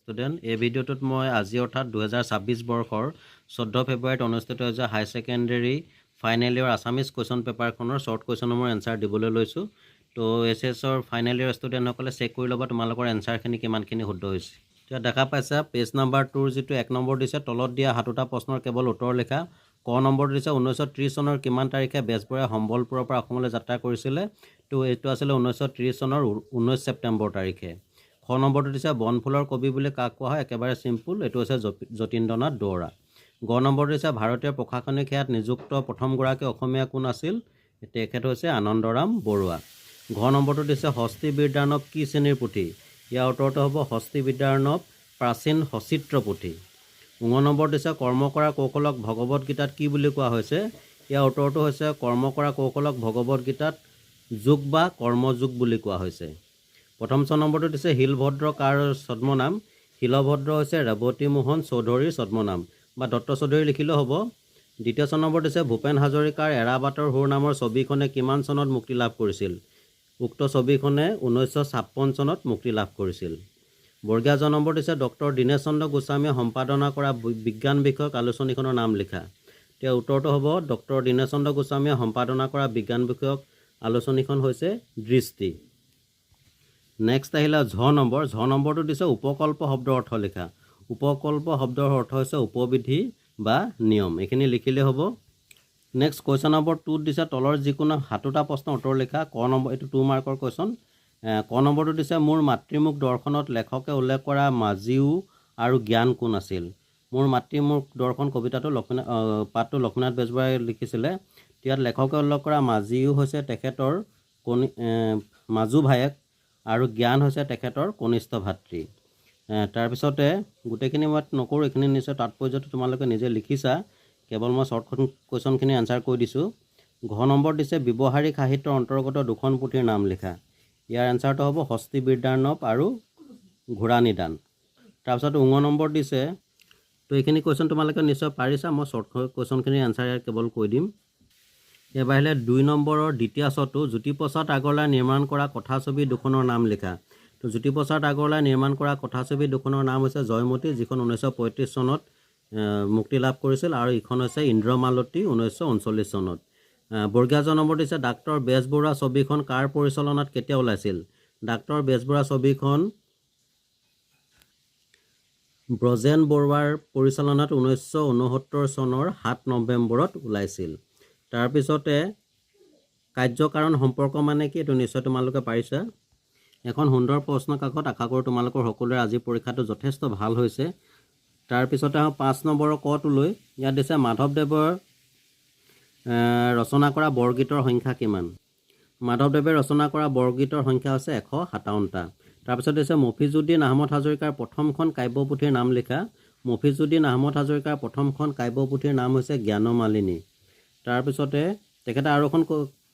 Student এই ভিডিঅ'টোত মই আজি অৰ্থাৎ 2026 বৰ্ষৰ 14 ফেব্ৰুৱাৰীত অনুষ্ঠিত হৈছে high secondary final year Assamese question পেপাৰখনৰ শ্বৰ্ট কুৱেশ্যনসমূহৰ এনচাৰ দিবলৈ লৈছোঁ। তো এছএছৰ ফাইনেল ইয়েৰ ষ্টুডেণ্টসকলে চেক কৰি ল'ব তোমালোকৰ এনচাৰখিনি কিমানখিনি শুদ্ধ হৈছে। এতিয়া দেখা পাইছা পেজ নাম্বাৰ 2ৰ যিটো 1 নম্বৰ দিছে তলত দিয়া সাতোটা প্ৰশ্নৰ কেৱল উত্তৰ লিখা। ক নম্বৰটো দিছে 1930 চনৰ কিমান তাৰিখে বেজবৰুৱাই সম্বলপুৰৰ পৰা অসমলৈ যাত্ৰা কৰিছিলে। তো এইটো আছিলে 1930 চনৰ 19 ছেপ্টেম্বৰ তাৰিখে। খ নম্বৰটো দিছে বনফুলৰ কবি বুলি কাক কোৱা হয়, একেবাৰে চিম্পুল, এইটো হৈছে যতীন্দ্ৰনাথ দুৱৰা। গ নম্বৰটো দিছে ভাৰতীয় প্ৰশাসনিক সেৱাত নিযুক্ত প্ৰথমগৰাকী অসমীয়া কোন আছিল, তেখেত হৈছে আনন্দৰাম বৰুৱা। ঘ নম্বৰটো দিছে হস্তি বিদ্যাৰ্ণৱ কি শ্ৰেণীৰ পুথি, ইয়াৰ উত্তৰটো হ'ব হস্তি বিদ্যাৰ্ণৱ প্ৰাচীন সচিত্ৰ পুথি। ঙ নম্বৰ দিছে কৰ্ম কৰা কৌশলক ভগৱত গীতাত কি বুলি কোৱা হৈছে, ইয়াৰ উত্তৰটো হৈছে কৰ্ম কৰা কৌশলক ভগৱত গীতাত যোগ বা কৰ্মযোগ বুলি কোৱা হৈছে। প্ৰথম ছ নম্বৰটো দিছে শিলভদ্ৰ কাৰ ছদ্মনাম, শিলভদ্ৰ হৈছে ৰেৱতী মোহন চৌধুৰীৰ ছদ্মনাম বা দত্ত চৌধুৰী লিখিলেও হ'ব। দ্বিতীয় ছ নম্বৰ দিছে ভূপেন হাজৰিকাৰ এৰাবাটৰ সুৰ নামৰ ছবিখনে কিমান চনত মুক্তি লাভ কৰিছিল, উক্ত ছবিখনে 1956 চনত মুক্তি লাভ কৰিছিল। বৰ্গীয়া জ নম্বৰ দিছে ডক্টৰ দীনেশ চন্দ্ৰ গোস্বামীয়ে সম্পাদনা কৰা বিজ্ঞান বিষয়ক আলোচনীখনৰ নাম লিখা। এতিয়া উত্তৰটো হ'ব ডক্টৰ দীনেশ চন্দ্ৰ গোস্বামীয়ে সম্পাদনা কৰা বিজ্ঞান বিষয়ক আলোচনীখন হৈছে দৃষ্টি। নেক্সট আহিলে ঝ নম্বৰ। ঝ নম্বৰটো দিছে উপকল্প শব্দৰ অৰ্থ লিখা। উপকল্প শব্দৰ অৰ্থ হৈছে উপবিধি বা নিয়ম, এইখিনি লিখিলে হ'ব। নেক্সট কুৱেশ্যন নম্বৰ 2ত দিছে তলৰ যিকোনো সাতোটা প্ৰশ্ন উত্তৰ লিখা। ক নম্বৰ, এইটো 2 মাৰ্কৰ কুৱেশ্যন। ক নম্বৰটো দিছে মোৰ মাতৃমুখ দৰ্শনত লেখকে উল্লেখ কৰা মাজিও আৰু জ্ঞান কোন আছিল। মোৰ মাতৃমুখ দৰ্শন কবিতাটো পাঠটো লক্ষ্মীনাথ বেজবৰুৱাই লিখিছিলে। ইয়াত লেখকে উল্লেখ কৰা মাজিও হৈছে তেখেতৰ মাজু ভায়েক আৰু জ্ঞান হৈছে তেখেতৰ কনিষ্ঠ ভাতৃ। তাৰপিছতে গোটেইখিনি মই নকৰোঁ, এইখিনি নিশ্চয় তাৎপৰ্যটো তোমালোকে নিজে লিখিছা, কেৱল মই শ্বৰ্ট কুৱেশ্যনখিনি এনচাৰ কৰি দিছোঁ। ঘ নম্বৰ দিছে ব্যৱহাৰিক সাহিত্যৰ অন্তৰ্গত দুখন পুথিৰ নাম লিখা। ইয়াৰ এনচাৰটো হ'ব হস্তি বিদ্যাৰ্ণৱ আৰু ঘোঁৰা নিদান। তাৰপিছত ঙ নম্বৰ দিছে, তো এইখিনি কুৱেশ্যন তোমালোকে নিশ্চয় পাৰিছা, মই শ্বৰ্ট কুৱেশ্যনখিনিৰ এনচাৰ ইয়াত কেৱল কৈ দিম। এবাৰ আহিলে 2 নম্বৰৰ দ্বিতীয় ছটো জ্যোতিপ্ৰসাদ আগৰৱালাই নিৰ্মাণ কৰা কথাছবি দুখনৰ নাম লিখা। তো জ্যোতিপ্ৰসাদ আগৰৱালাই নিৰ্মাণ কৰা কথাছবি দুখনৰ নাম হৈছে জয়মতী, যিখন 1935 চনত মুক্তি লাভ কৰিছিল, আৰু ইখন হৈছে ইন্দ্ৰমালতী 1939 চনত। বৰ্গীয়া জ নম্বৰ দিছে ডাক্তৰ বেজবৰুৱা ছবিখন কাৰ পৰিচালনাত কেতিয়া ওলাইছিল। ডাক্তৰ বেজবৰুৱা ছবিখন ব্ৰজেন বৰুৱাৰ পৰিচালনাত 1969 চনৰ 7 নৱেম্বৰত ওলাইছিল। তাৰপিছতে কাৰ্যকাৰণ সম্পৰ্ক মানে কি, এইটো নিশ্চয় তোমালোকে পাৰিছা। এখন সুন্দৰ প্ৰশ্ন কাকত, আশা কৰোঁ তোমালোকৰ সকলোৰে আজি পৰীক্ষাটো যথেষ্ট ভাল হৈছে। তাৰপিছতে 5 নম্বৰৰ কটোলৈ, ইয়াত দিছে মাধৱদেৱৰ ৰচনা কৰা বৰগীতৰ সংখ্যা কিমান। মাধৱদেৱে ৰচনা কৰা বৰগীতৰ সংখ্যা হৈছে 157টা। তাৰপিছত দিছে মফিজুদ্দিন আহমদ হাজৰিকাৰ প্ৰথমখন কাব্যপুথিৰ নাম লিখা। মফিজুদ্দিন আহমদ হাজৰিকাৰ প্ৰথমখন কাব্যপুথিৰ নাম হৈছে জ্ঞানমালিনী। তাৰপিছতে তেখেতে আৰু এখন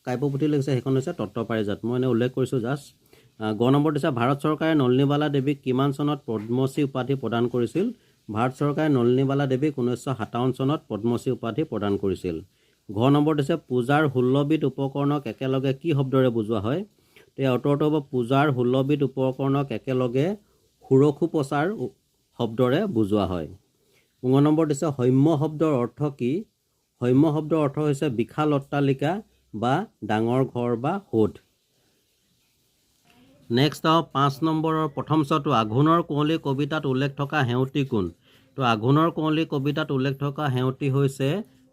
কাব্যপুথি লিখিছে, সেইখন হৈছে তত্ত্ব পাৰিজাত, মই এনে উল্লেখ কৰিছোঁ জাষ্ট। গ নম্বৰ দিছে ভাৰত চৰকাৰে নলিনীবালা দেৱীক কিমান চনত পদ্মশ্ৰী উপাধি প্ৰদান কৰিছিল। ভাৰত চৰকাৰে নলিনীবালা দেৱীক 1957 চনত পদ্মশ্ৰী উপাধি প্ৰদান কৰিছিল। ঘ নম্বৰ দিছে পূজাৰ 16 বিধ উপকৰণক একেলগে কি শব্দৰে বুজোৱা হয়। ইয়াৰ উত্তৰটো হ'ব পূজাৰ 16 বিধ উপকৰণক একেলগে ষোড়শোপচাৰ শব্দৰে বুজোৱা হয়। ঙ নম্বৰ দিছে সৌম্য শব্দৰ অৰ্থ কি। সৌম্য শব্দৰ অৰ্থ হৈছে বিশাল অট্টালিকা বা ডাঙৰ ঘৰ বা সোধ। নেক্সট 5 নম্বৰৰ প্ৰথম ছটো আঘোণৰ কুঁৱলী কবিতাত উল্লেখ থকা সেউতী কোন। তো আঘোণৰ কুঁৱলী কবিতাত উল্লেখ থকা সেউতী হৈছে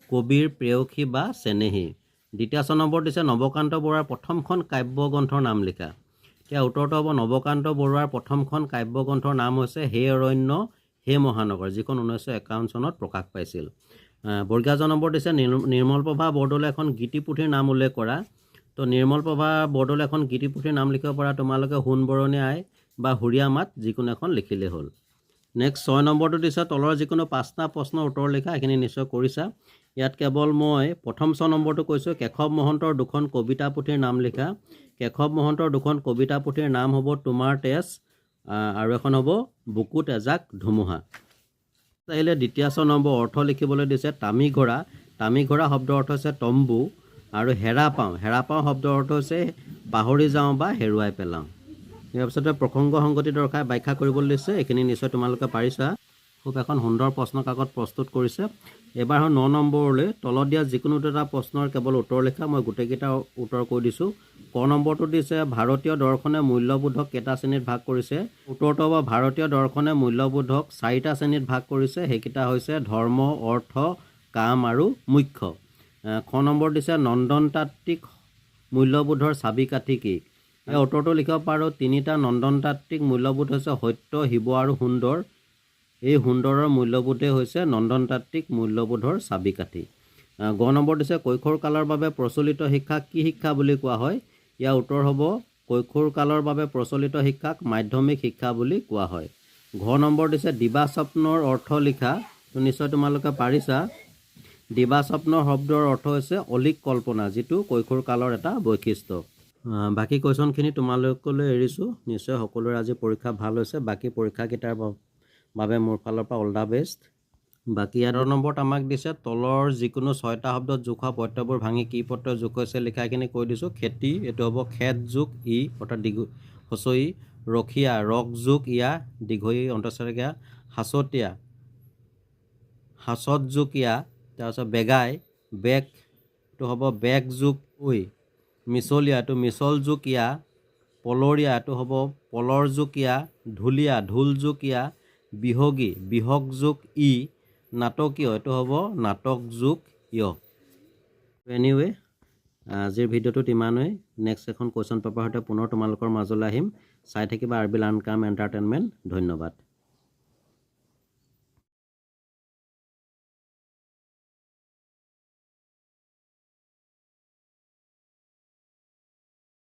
কবিৰ প্ৰেয়সী বা চেনেহী। দ্বিতীয় ছ নম্বৰ দিছে নৱকান্ত বৰুৱাৰ প্ৰথমখন কাব্যগ্ৰন্থৰ নাম লিখা। এতিয়া উত্তৰটো হ'ব নৱকান্ত বৰুৱাৰ প্ৰথমখন কাব্যগ্ৰন্থৰ নাম হৈছে হে অৰণ্য হে মহানগৰ, যিখন 1951 চনত প্ৰকাশ পাইছিল। বৰ্গীয়া জ নম্বৰ দিছে নিৰ্মলপ্ৰভা বৰদলৈ এখন গীতিপুথিৰ নাম উল্লেখ কৰা। তো নিৰ্মলপ্ৰভা বৰদলৈ এখন গীতিপুথিৰ নাম লিখিব পৰা তোমালোকে সোণবৰণী আই বা সুৰীয়া মাত, যিকোনো এখন লিখিলেই হ'ল। নেক্সট 6 নম্বৰটো দিছে তলৰ যিকোনো 5টা প্ৰশ্নৰ উত্তৰ লিখা, এইখিনি নিশ্চয় কৰিছা। ইয়াত কেৱল মই প্ৰথম 6 নম্বৰটো কৈছোঁ, কেশৱ মহন্তৰ দুখন কবিতা পুথিৰ নাম লিখা। কেশৱ মহন্তৰ দুখন কবিতা পুথিৰ নাম হ'ব তোমাৰ তেজ আৰু এখন হ'ব বুকুত এজাক ধুমুহা। আহিলে দ্বিতীয় 6 নম্বৰ অৰ্থ লিখিবলৈ দিছে তামি ঘোঁৰা। তামি ঘোঁৰা শব্দৰ অৰ্থ হৈছে তম্বু, আৰু হেৰা পাওঁ শব্দৰ অৰ্থ হৈছে পাহৰি যাওঁ বা হেৰুৱাই পেলাওঁ। ইয়াৰ পিছতে প্ৰসংগ সংগতি দৰ্শাই ব্যাখ্যা কৰিবলৈ দিছে এইখিনি নিশ্চয় তোমালোকে পাৰিছা খুব এখন সুন্দৰ প্ৰশ্ন কাকত প্ৰস্তুত কৰিছে এবাৰ 9 নম্বৰলৈ তলত দিয়া যিকোনো এটা প্ৰশ্নৰ কেৱল উত্তৰ লিখা মই গোটেইকেইটা উত্তৰ কৈ দিছোঁ ক নম্বৰটো দিছে ভাৰতীয় দৰ্শনে মূল্যবোধক কেইটা শ্ৰেণীত ভাগ কৰিছে উত্তৰটো হ'ব ভাৰতীয় দৰ্শনে মূল্যবোধক 4টা শ্ৰেণীত ভাগ কৰিছে সেইকেইটা হৈছে ধৰ্ম অৰ্থ কাম আৰু মুখ্য খ নম্বৰ দিছে নন্দনতাত্ত্বিক মূল্যবোধৰ চাবিকাঠি কি এই উত্তৰটো লিখিব পাৰোঁ 3টা নন্দনতাত্ত্বিক মূল্যবোধ হৈছে সত্য শিৱ আৰু সুন্দৰ এই সুন্দৰৰ মূল্যবোধেই হৈছে নন্দনতাত্ত্বিক মূল্যবোধৰ চাবিকাঠি গ নম্বৰ দিছে কৈশোৰ কালৰ বাবে প্ৰচলিত শিক্ষাক কি শিক্ষা বুলি কোৱা হয় ইয়াৰ উত্তৰ হ'ব কৈশোৰ কালৰ বাবে প্ৰচলিত শিক্ষাক মাধ্যমিক শিক্ষা বুলি কোৱা হয় ঘ নম্বৰ দিছে দিবা স্বপ্নৰ অৰ্থ লিখা নিশ্চয় তোমালোকে পাৰিছা দিবা স্বপ্নৰ শব্দৰ অৰ্থ হৈছে অলিক কল্পনা যিটো কৈশোৰ কালৰ এটা বৈশিষ্ট্য বাকী কুৱেশ্যনখিনি তোমালোকলৈ এৰিছোঁ নিশ্চয় সকলোৰে আজি পৰীক্ষা ভাল হৈছে বাকী পৰীক্ষাকেইটাৰ বাবে মোৰ ফালৰ পৰা অল দ্য বেষ্ট বাকী 11 নম্বৰত আমাক দিছে তলৰ যিকোনো 6টা শব্দত যোগ হোৱা প্ৰত্যয়বোৰ ভাঙি কি প্ৰত্যয় যোগ হৈছে লিখাখিনি কৈ দিছোঁ খেতি এইটো হ'ব খেত যোগ ই অৰ্থাৎ হচই ৰখীয়া ৰক যোগ ইয়া দীঘই অন্তঃস্বৰীয়া হাচতীয়া হাচত যোগ ইয়া তাৰপিছত বেগাই বেগ এইটো হ'ব বেগ যোগ ঐ মিছলীয়া এইটো মিছল যোগ ইয়া পলৰীয়া এইটো হ'ব পলৰ যোগ ইয়া ঢুলীয়া ঢোল যোগ ইয়া বিহগী বিহগ যোগ ই নাটকীয় এইটো হ'ব নাটক যোগ ইয় এনিৱে আজিৰ ভিডিঅ'টোত ইমানেই নেক্সট এখন কুৱেশ্যন পেপাৰ সৈতে পুনৰ তোমালোকৰ মাজলৈ আহিম চাই থাকিবা আৰবি লাৰ্ণ কাম এণ্টাৰটেইনমেণ্ট ধন্যবাদ